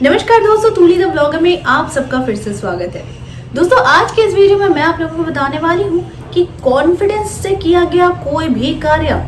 नमस्कार दोस्तों, तूली the blogger में आप सबका फिर से स्वागत है। दोस्तों, आज के इस वीडियो में मैं आप लोगों को बताने वाली हूँ कि कॉन्फिडेंस से किया गया कोई भी कार्य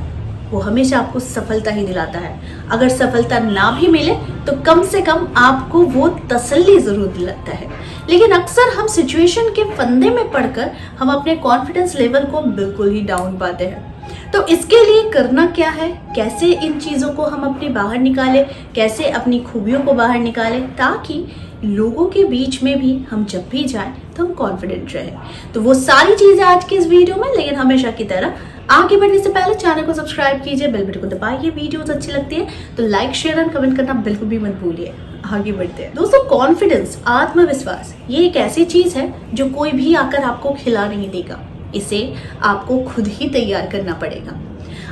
वो हमेशा आपको सफलता ही दिलाता है। अगर सफलता ना भी मिले तो कम से कम आपको वो तसल्ली जरूर दिलाता है। लेकिन अक्सर हम सिचुएशन के फंदे में पड़कर हम अपने कॉन्फिडेंस लेवल को बिल्कुल ही डाउन पाते हैं। तो इसके लिए करना क्या है, कैसे इन चीज़ों को हम अपने बाहर निकालें, कैसे अपनी खूबियों को बाहर निकालें ताकि लोगों के बीच में भी हम जब भी जाएं तो हम कॉन्फिडेंट रहें। तो वो सारी चीज़ें आज के इस वीडियो में। लेकिन हमेशा की तरह आगे बढ़ने से पहले चैनल को सब्सक्राइब कीजिए, बेल बटन को दबाइए। वीडियोस अच्छी लगती है तो लाइक, शेयर एंड कमेंट करना बिल्कुल भी मत भूलिए। आगे बढ़ते हैं दोस्तों। कॉन्फिडेंस, आत्मविश्वास, ये एक ऐसी चीज़ है जो कोई भी आकर आपको खिला नहीं देगा। इसे आपको खुद ही तैयार करना पड़ेगा।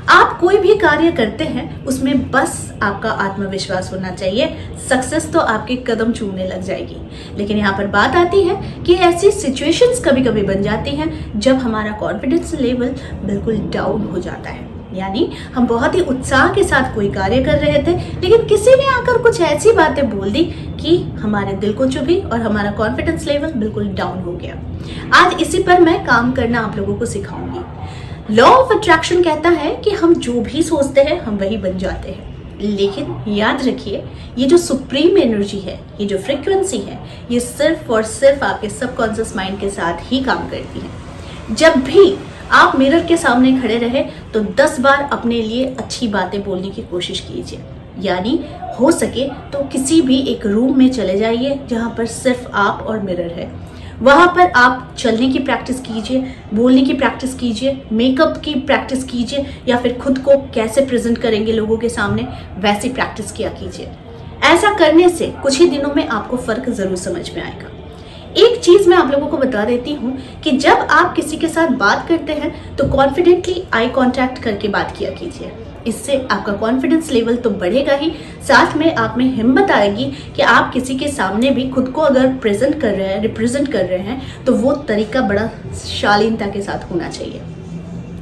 आप कोई भी कार्य करते हैं उसमें बस आपका आत्मविश्वास होना चाहिए। सक्सेस तो आपके कदम चूमने लग जाएगी। लेकिन यहाँ पर बात आती है कि ऐसी सिचुएशंस कभी कभी बन जाती हैं जब हमारा कॉन्फिडेंस लेवल बिल्कुल डाउन हो जाता है। यानी हम बहुत ही उत्साह के साथ कोई कार्य कर रहे थे, लेकिन किसी ने आकर कुछ ऐसी बातें बोल दी कि हमारे दिल को चुभी और हमारा कॉन्फिडेंस लेवल बिल्कुल डाउन हो गया। आज इसी पर मैं काम करना आप लोगों को सिखाऊंगी। लॉ ऑफ अट्रैक्शन कहता है कि हम जो भी सोचते हैं हम वही बन जाते हैं। लेकिन याद रखिए, ये जो सुप्रीम एनर्जी है, ये जो फ्रीक्वेंसी है, ये सिर्फ और सिर्फ आपके सबकॉन्शियस माइंड के साथ ही काम करती है। जब भी आप मिरर के सामने खड़े रहे तो 10 बार अपने लिए अच्छी बातें बोलने की कोशिश कीजिए। यानी हो सके तो किसी भी एक रूम में चले जाइए जहां पर सिर्फ आप और मिरर है। वहां पर आप चलने की प्रैक्टिस कीजिए, बोलने की प्रैक्टिस कीजिए, मेकअप की प्रैक्टिस कीजिए, या फिर खुद को कैसे प्रेजेंट करेंगे लोगों के सामने वैसी प्रैक्टिस किया कीजिए। ऐसा करने से कुछ ही दिनों में आपको फर्क जरूर समझ में आएगा। एक चीज मैं आप लोगों को बता देती हूँ कि जब आप किसी के साथ बात करते हैं तो कॉन्फिडेंटली आई कांटेक्ट करके बात किया कीजिए। इससे आपका कॉन्फिडेंस लेवल तो बढ़ेगा ही, साथ में आप में हिम्मत आएगी कि आप किसी के सामने भी खुद को अगर प्रेजेंट कर रहे हैं, रिप्रेजेंट कर रहे हैं, तो वो तरीका बड़ा शालीनता के साथ होना चाहिए।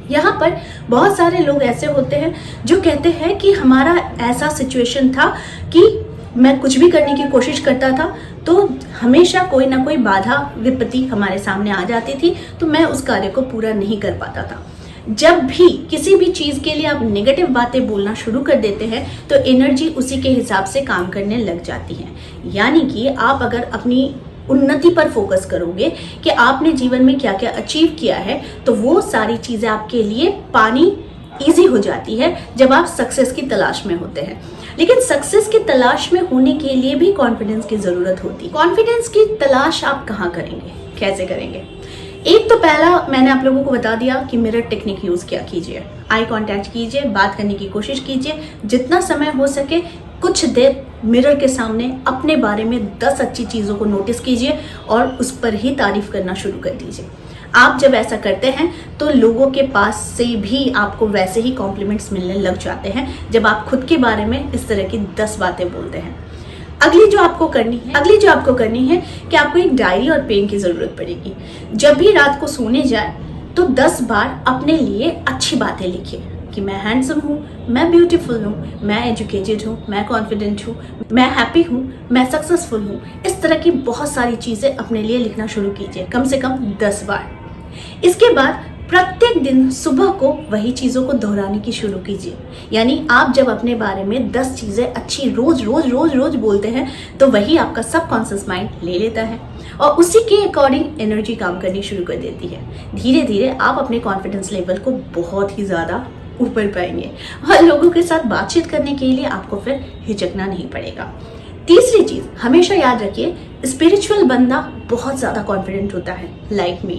यहाँ पर बहुत सारे लोग ऐसे होते हैं जो कहते हैं कि हमारा ऐसा सिचुएशन था कि मैं कुछ भी करने की कोशिश करता था तो हमेशा कोई ना कोई बाधा विपत्ति हमारे सामने आ जाती थी, तो मैं उस कार्य को पूरा नहीं कर पाता था। जब भी किसी भी चीज के लिए आप नेगेटिव बातें बोलना शुरू कर देते हैं तो एनर्जी उसी के हिसाब से काम करने लग जाती है। यानी कि आप अगर अपनी उन्नति पर फोकस करोगे कि आपने जीवन में क्या क्या अचीव किया है, तो वो सारी चीजें आपके लिए पानी इजी हो जाती है जब आप सक्सेस की तलाश में होते हैं। लेकिन सक्सेस की तलाश में होने के लिए भी कॉन्फिडेंस की जरूरत होती है। कॉन्फिडेंस की तलाश आप कहाँ करेंगे, कैसे करेंगे? एक तो पहला मैंने आप लोगों को बता दिया कि मिरर टेक्निक यूज किया कीजिए, आई कांटेक्ट कीजिए, बात करने की कोशिश कीजिए। जितना समय हो सके कुछ देर मिरर के सामने अपने बारे में 10 अच्छी चीजों को नोटिस कीजिए और उस पर ही तारीफ करना शुरू कर दीजिए। आप जब ऐसा करते हैं तो लोगों के पास से भी आपको वैसे ही कॉम्प्लीमेंट्स मिलने लग जाते हैं जब आप खुद के बारे में इस तरह की 10 बातें बोलते हैं। अगली जो आपको करनी है कि आपको एक डायरी और पेन की जरूरत पड़ेगी। जब भी रात को सोने जाए तो 10 बार अपने लिए अच्छी बातें लिखिए कि मैं हैंडसम हूँ, मैं ब्यूटीफुल हूँ, मैं एजुकेटेड हूँ, मैं कॉन्फिडेंट हूँ, मैं हैप्पी हूँ, मैं सक्सेसफुल हूँ। इस तरह की बहुत सारी चीजें अपने लिए लिखना शुरू कीजिए, कम से कम 10 बार। इसके बाद प्रत्येक दिन सुबह को वही चीजों को दोहराने की शुरू कीजिए। यानी आप जब अपने बारे में 10 चीजें अच्छी रोज रोज रोज रोज बोलते हैं तो वही आपका सबकॉन्शियस माइंड ले लेता है और उसी के अकॉर्डिंग एनर्जी काम करनी शुरू कर देती है। धीरे धीरे आप अपने कॉन्फिडेंस लेवल को बहुत ही ज्यादा ऊपर पाएंगे और लोगों के साथ बातचीत करने के लिए आपको फिर हिचकना नहीं पड़ेगा। तीसरी चीज हमेशा याद रखिए, स्पिरिचुअल बंदा बहुत ज्यादा कॉन्फिडेंट होता है लाइक मी,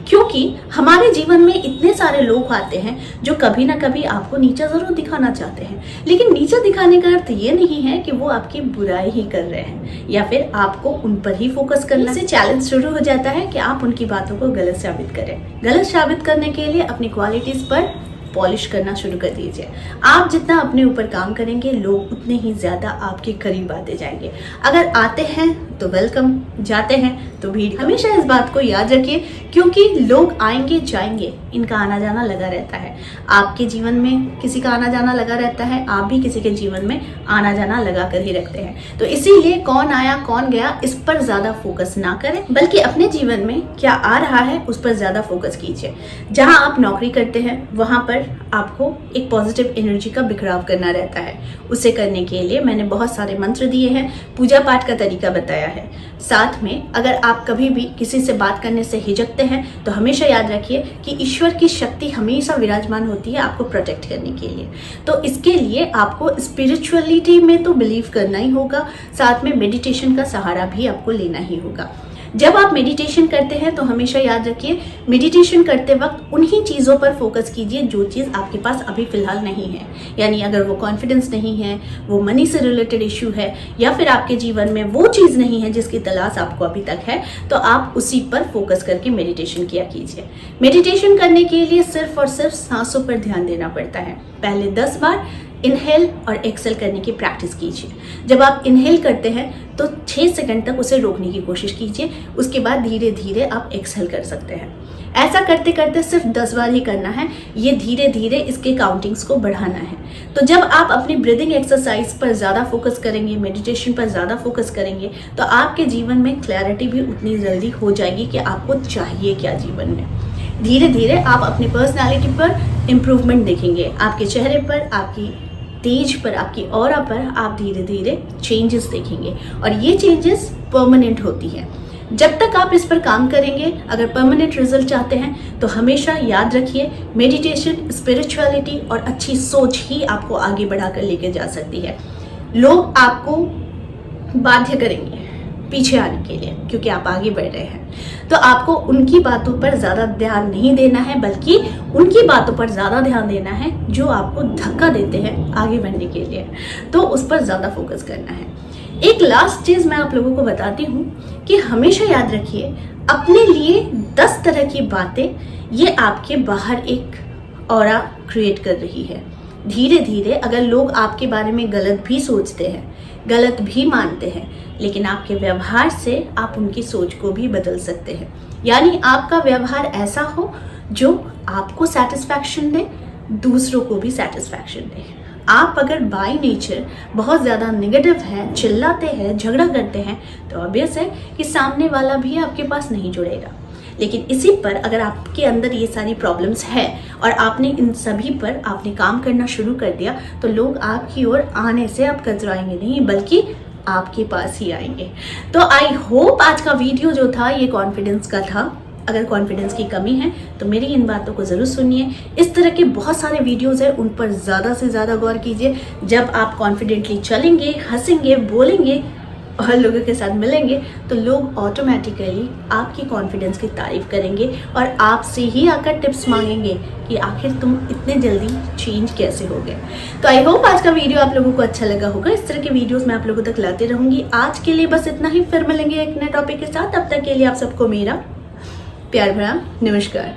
क्योंकि हमारे जीवन में इतने सारे लोग आते हैं जो कभी ना कभी आपको नीचा जरूर दिखाना चाहते हैं। लेकिन नीचा दिखाने का अर्थ ये नहीं है कि वो आपकी बुराई ही कर रहे हैं या फिर आपको उन पर ही फोकस करने से चैलेंज शुरू हो जाता है कि आप उनकी बातों को गलत साबित करें। गलत साबित करने के लिए अपनी क्वालिटीज पर पॉलिश करना शुरू कर दीजिए। आप जितना अपने ऊपर काम करेंगे लोग उतने ही ज्यादा आपके करीब आते जाएंगे। अगर आते हैं तो वेलकम, जाते हैं तो भीड़। हमेशा इस बात को याद रखिए, क्योंकि लोग आएंगे जाएंगे, इनका आना जाना लगा रहता है। आपके जीवन में किसी का आना जाना लगा रहता है, आप भी किसी के जीवन में आना जाना लगा कर ही रखते हैं। तो इसीलिए कौन आया कौन गया इस पर ज्यादा फोकस ना करें, बल्कि अपने जीवन में क्या आ रहा है उस पर ज्यादा फोकस कीजिए। जहां आप नौकरी करते हैं वहां पर आपको एक पॉजिटिव एनर्जी का बिखराव करना रहता है। उसे करने के लिए मैंने बहुत सारे मंत्र दिए हैं, पूजा पाठ का तरीका बताया है। साथ में अगर आप कभी भी किसी से बात करने से हिचकते हैं तो हमेशा याद रखिए कि ईश्वर की शक्ति हमेशा विराजमान होती है आपको प्रोटेक्ट करने के लिए। तो इसके लिए आपको स्पिरिचुअलिटी में तो बिलीव करना ही होगा, साथ में मेडिटेशन का सहारा भी आपको लेना ही होगा। जब आप मेडिटेशन करते हैं तो हमेशा याद रखिए, मेडिटेशन करते वक्त उन्हीं चीज़ों पर फोकस कीजिए जो चीज़ आपके पास अभी फिलहाल नहीं है। यानी अगर वो कॉन्फिडेंस नहीं है, वो मनी से रिलेटेड इश्यू है, या फिर आपके जीवन में वो चीज़ नहीं है जिसकी तलाश आपको अभी तक है, तो आप उसी पर फोकस करके मेडिटेशन किया कीजिए। मेडिटेशन करने के लिए सिर्फ और सिर्फ सांसों पर ध्यान देना पड़ता है। पहले 10 बार इनहेल और एक्सेल करने की प्रैक्टिस कीजिए। जब आप इनहेल करते हैं तो 6 सेकंड तक उसे रोकने की कोशिश कीजिए, उसके बाद धीरे धीरे आप एक्सेल कर सकते हैं। ऐसा करते करते सिर्फ 10 बार ही करना है, ये धीरे धीरे इसके काउंटिंग्स को बढ़ाना है। तो जब आप अपनी ब्रीदिंग एक्सरसाइज पर ज़्यादा फोकस करेंगे, मेडिटेशन पर ज़्यादा फोकस करेंगे, तो आपके जीवन में क्लैरिटी भी उतनी जल्दी हो जाएगी कि आपको चाहिए क्या जीवन में। धीरे धीरे आप अपनी पर्सनैलिटी पर इम्प्रूवमेंट देखेंगे, आपके चेहरे पर, आपकी तेज पर, आपकी ऑरा पर आप धीरे धीरे चेंजेस देखेंगे, और ये चेंजेस परमानेंट होती है। जब तक आप इस पर काम करेंगे, अगर परमानेंट रिजल्ट चाहते हैं तो हमेशा याद रखिए, मेडिटेशन, स्पिरिचुअलिटी और अच्छी सोच ही आपको आगे बढ़ाकर लेके जा सकती है। लोग आपको बाध्य करेंगे पीछे आने के लिए, क्योंकि आप आगे बढ़ रहे हैं। तो आपको उनकी बातों पर ज़्यादा ध्यान नहीं देना है, बल्कि उनकी बातों पर ज़्यादा ध्यान देना है जो आपको धक्का देते हैं आगे बढ़ने के लिए। तो उस पर ज़्यादा फोकस करना है। एक लास्ट चीज़ मैं आप लोगों को बताती हूँ कि हमेशा याद रखिए, अपने लिए 10 तरह की बातें ये आपके बाहर एक ऑरा क्रिएट कर रही है। धीरे धीरे अगर लोग आपके बारे में गलत भी सोचते हैं, गलत भी मानते हैं, लेकिन आपके व्यवहार से आप उनकी सोच को भी बदल सकते हैं। यानी आपका व्यवहार ऐसा हो जो आपको सेटिस्फैक्शन दे, दूसरों को भी सेटिस्फैक्शन दे। आप अगर बाय नेचर बहुत ज़्यादा नेगेटिव हैं, चिल्लाते हैं, झगड़ा करते हैं, तो ऑब्वियस है कि सामने वाला भी आपके पास नहीं जुड़ेगा। लेकिन इसी पर अगर आपके अंदर ये सारी प्रॉब्लम्स है और आपने इन सभी पर आपने काम करना शुरू कर दिया, तो लोग आपकी ओर आने से अब कतराएंगे नहीं, बल्कि आपके पास ही आएंगे। तो आई होप आज का वीडियो जो था ये कॉन्फिडेंस का था। अगर कॉन्फिडेंस की कमी है तो मेरी इन बातों को ज़रूर सुनिए। इस तरह के बहुत सारे वीडियोस हैं, उन पर ज़्यादा से ज़्यादा गौर कीजिए। जब आप कॉन्फिडेंटली चलेंगे, हंसेंगे, बोलेंगे और लोगों के साथ मिलेंगे, तो लोग ऑटोमेटिकली आपकी कॉन्फिडेंस की तारीफ करेंगे और आपसे ही आकर टिप्स मांगेंगे कि आखिर तुम इतने जल्दी चेंज कैसे हो गए। तो आई होप आज का वीडियो आप लोगों को अच्छा लगा होगा। इस तरह के वीडियोस मैं आप लोगों तक लाते रहूंगी। आज के लिए बस इतना ही, फिर मिलेंगे एक नए टॉपिक के साथ। तब तक के लिए आप सबको मेरा प्यार भरा नमस्कार।